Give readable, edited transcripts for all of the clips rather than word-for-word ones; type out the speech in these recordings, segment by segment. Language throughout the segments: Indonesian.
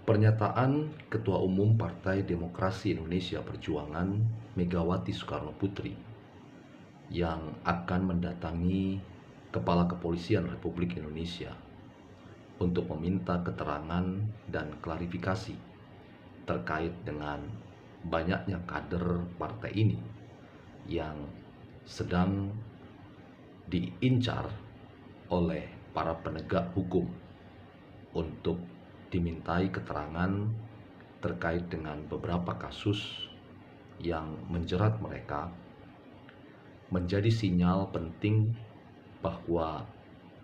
Pernyataan Ketua Umum Partai Demokrasi Indonesia Perjuangan Megawati Soekarnoputri yang akan mendatangi Kepala Kepolisian Republik Indonesia untuk meminta keterangan dan klarifikasi terkait dengan banyaknya kader partai ini yang sedang diincar oleh para penegak hukum untuk dimintai keterangan terkait dengan beberapa kasus yang menjerat mereka, menjadi sinyal penting bahwa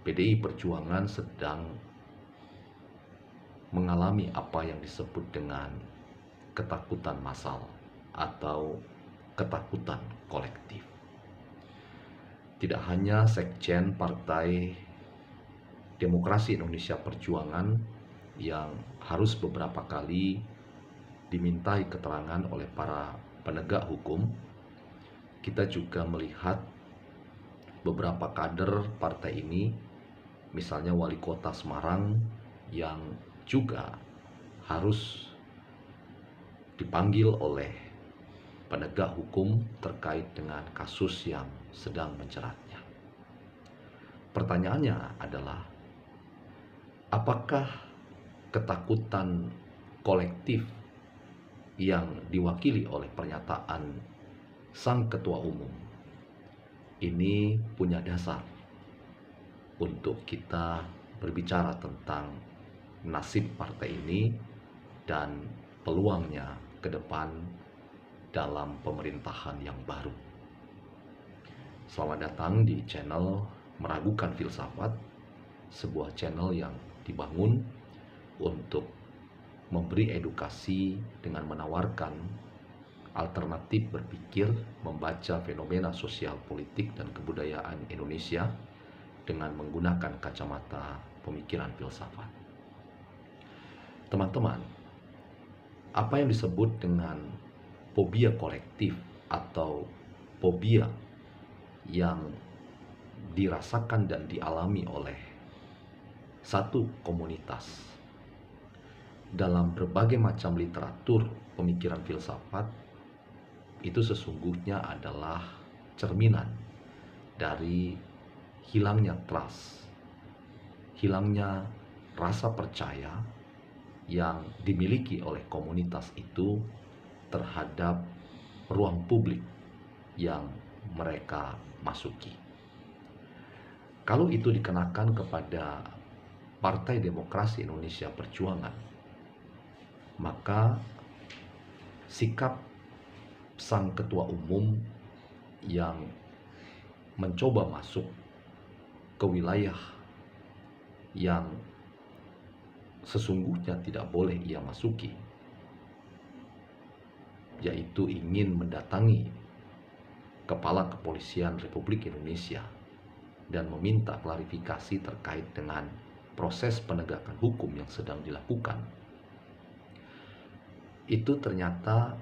PDI Perjuangan sedang mengalami apa yang disebut dengan ketakutan massal atau ketakutan kolektif. Tidak hanya Sekjen Partai Demokrasi Indonesia Perjuangan yang harus beberapa kali dimintai keterangan oleh para penegak hukum, kita juga melihat beberapa kader partai ini, misalnya Wali Kota Semarang yang juga harus dipanggil oleh penegak hukum terkait dengan kasus yang sedang menjeratnya. Pertanyaannya adalah, apakah ketakutan kolektif yang diwakili oleh pernyataan sang ketua umum ini punya dasar untuk kita berbicara tentang nasib partai ini dan peluangnya ke depan dalam pemerintahan yang baru. Selamat datang di channel Meragukan Filsafat, sebuah channel yang dibangun untuk memberi edukasi dengan menawarkan alternatif berpikir, membaca fenomena sosial, politik, dan kebudayaan Indonesia dengan menggunakan kacamata pemikiran filsafat. Teman-teman, apa yang disebut dengan fobia kolektif atau fobia yang dirasakan dan dialami oleh satu komunitas dalam berbagai macam literatur pemikiran filsafat itu sesungguhnya adalah cerminan dari hilangnya trust, hilangnya rasa percaya yang dimiliki oleh komunitas itu terhadap ruang publik yang mereka masuki. Kalau itu dikenakan kepada Partai Demokrasi Indonesia Perjuangan, maka sikap sang ketua umum yang mencoba masuk ke wilayah yang sesungguhnya tidak boleh ia masuki, yaitu ingin mendatangi Kepala Kepolisian Republik Indonesia dan meminta klarifikasi terkait dengan proses penegakan hukum yang sedang dilakukan, itu ternyata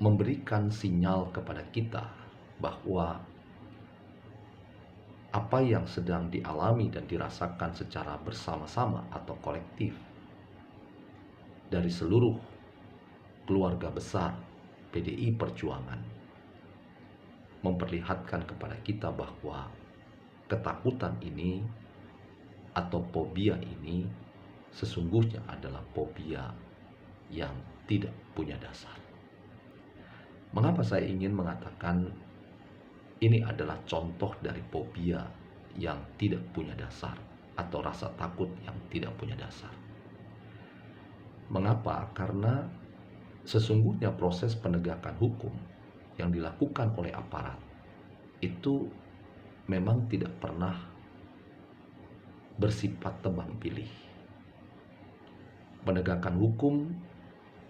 memberikan sinyal kepada kita bahwa apa yang sedang dialami dan dirasakan secara bersama-sama atau kolektif dari seluruh keluarga besar PDI Perjuangan memperlihatkan kepada kita bahwa ketakutan ini atau fobia ini sesungguhnya adalah fobia yang tidak punya dasar. Mengapa saya ingin mengatakan ini adalah contoh dari fobia yang tidak punya dasar atau rasa takut yang tidak punya dasar? Mengapa? Karena sesungguhnya proses penegakan hukum yang dilakukan oleh aparat itu memang tidak pernah bersifat tebang pilih. Penegakan hukum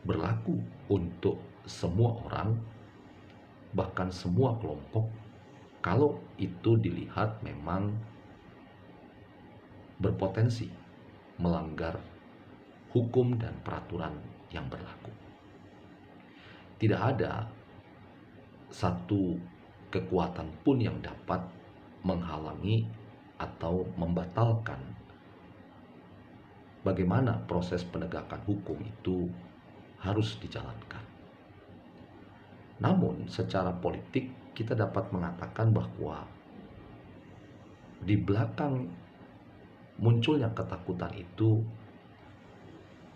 berlaku untuk semua orang, bahkan semua kelompok, kalau itu dilihat memang berpotensi melanggar hukum dan peraturan yang berlaku. Tidak ada satu kekuatan pun yang dapat menghalangi atau membatalkan bagaimana proses penegakan hukum itu harus dijalankan. Namun secara politik kita dapat mengatakan bahwa di belakang munculnya ketakutan itu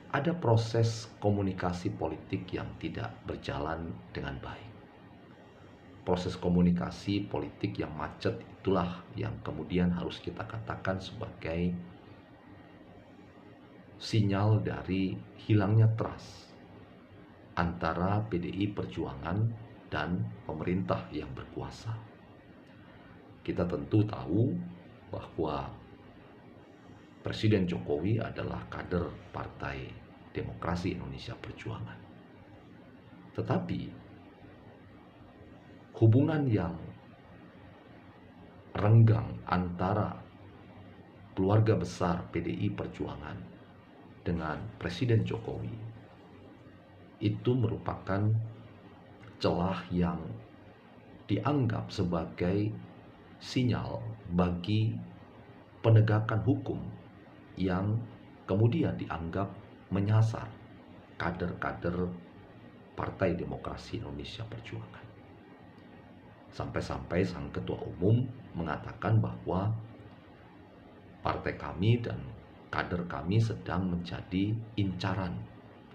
ada proses komunikasi politik yang tidak berjalan dengan baik. Proses komunikasi politik yang macet itulah yang kemudian harus kita katakan sebagai sinyal dari hilangnya trust antara PDI Perjuangan dan pemerintah yang berkuasa. Kita tentu tahu bahwa Presiden Jokowi adalah kader Partai Demokrasi Indonesia Perjuangan. Tetapi hubungan yang renggang antara keluarga besar PDI Perjuangan dengan Presiden Jokowi itu merupakan celah yang dianggap sebagai sinyal bagi penegakan hukum yang kemudian dianggap menyasar kader-kader Partai Demokrasi Indonesia Perjuangan. Sampai-sampai sang ketua umum mengatakan bahwa partai kami dan kader kami sedang menjadi incaran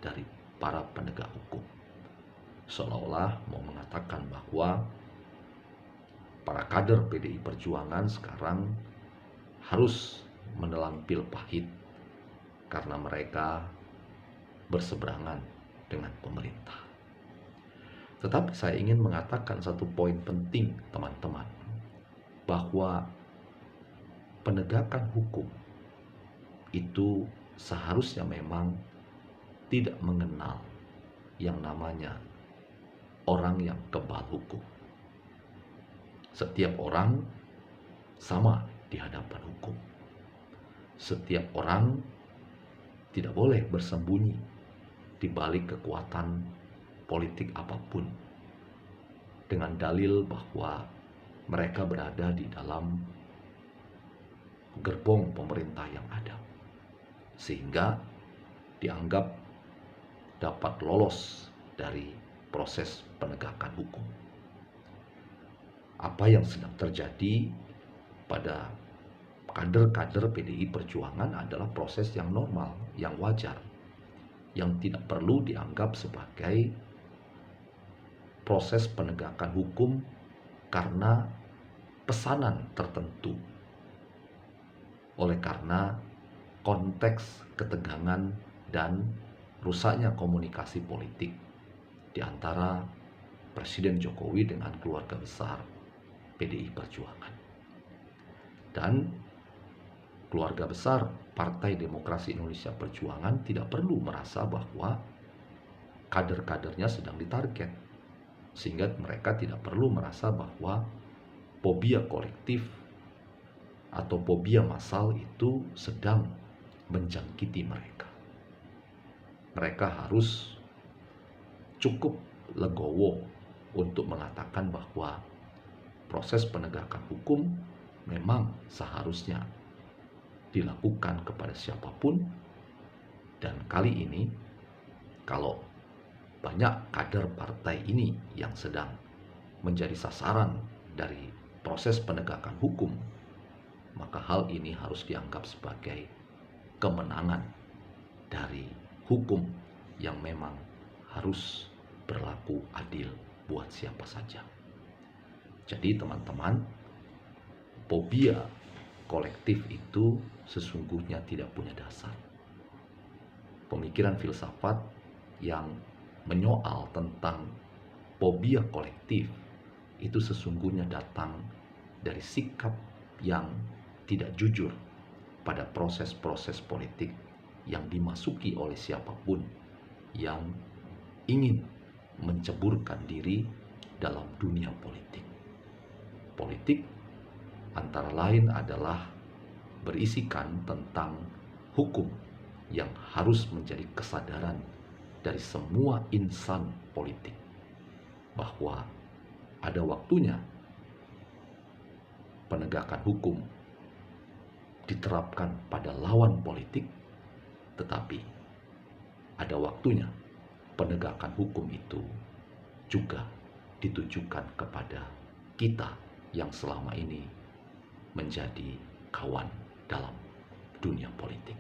dari para penegak hukum. Seolah-olah mau mengatakan bahwa para kader PDI Perjuangan sekarang harus menelan pil pahit karena mereka berseberangan dengan pemerintah. Tetapi saya ingin mengatakan satu poin penting, teman-teman, bahwa penegakan hukum itu seharusnya memang tidak mengenal yang namanya orang yang kebal hukum. Setiap orang sama di hadapan hukum. Setiap orang tidak boleh bersembunyi di balik kekuatan politik apapun dengan dalil bahwa mereka berada di dalam gerbong pemerintah yang ada, sehingga dianggap dapat lolos dari proses penegakan hukum. Apa yang sedang terjadi pada kader-kader PDI Perjuangan adalah proses yang normal, yang wajar, yang tidak perlu dianggap sebagai proses penegakan hukum karena pesanan tertentu. Oleh karena konteks ketegangan dan rusaknya komunikasi politik di antara Presiden Jokowi dengan keluarga besar PDI Perjuangan. Dan keluarga besar Partai Demokrasi Indonesia Perjuangan tidak perlu merasa bahwa kader-kadernya sedang ditarget, sehingga mereka tidak perlu merasa bahwa fobia kolektif atau fobia massal itu sedang menjangkiti mereka. Mereka harus cukup legowo untuk mengatakan bahwa proses penegakan hukum memang seharusnya dilakukan kepada siapapun, dan kali ini kalau banyak kader partai ini yang sedang menjadi sasaran dari proses penegakan hukum, maka hal ini harus dianggap sebagai kemenangan dari hukum yang memang harus berlaku adil buat siapa saja. Jadi teman-teman, fobia kolektif itu sesungguhnya tidak punya dasar. Pemikiran filsafat yang menyoal tentang fobia kolektif itu sesungguhnya datang dari sikap yang tidak jujur pada proses-proses politik yang dimasuki oleh siapapun yang ingin menceburkan diri dalam dunia politik. Politik antara lain adalah berisikan tentang hukum yang harus menjadi kesadaran dari semua insan politik, bahwa ada waktunya penegakan hukum diterapkan pada lawan politik, Tetapi ada waktunya penegakan hukum itu juga ditujukan kepada kita yang selama ini menjadi kawan dalam dunia politik.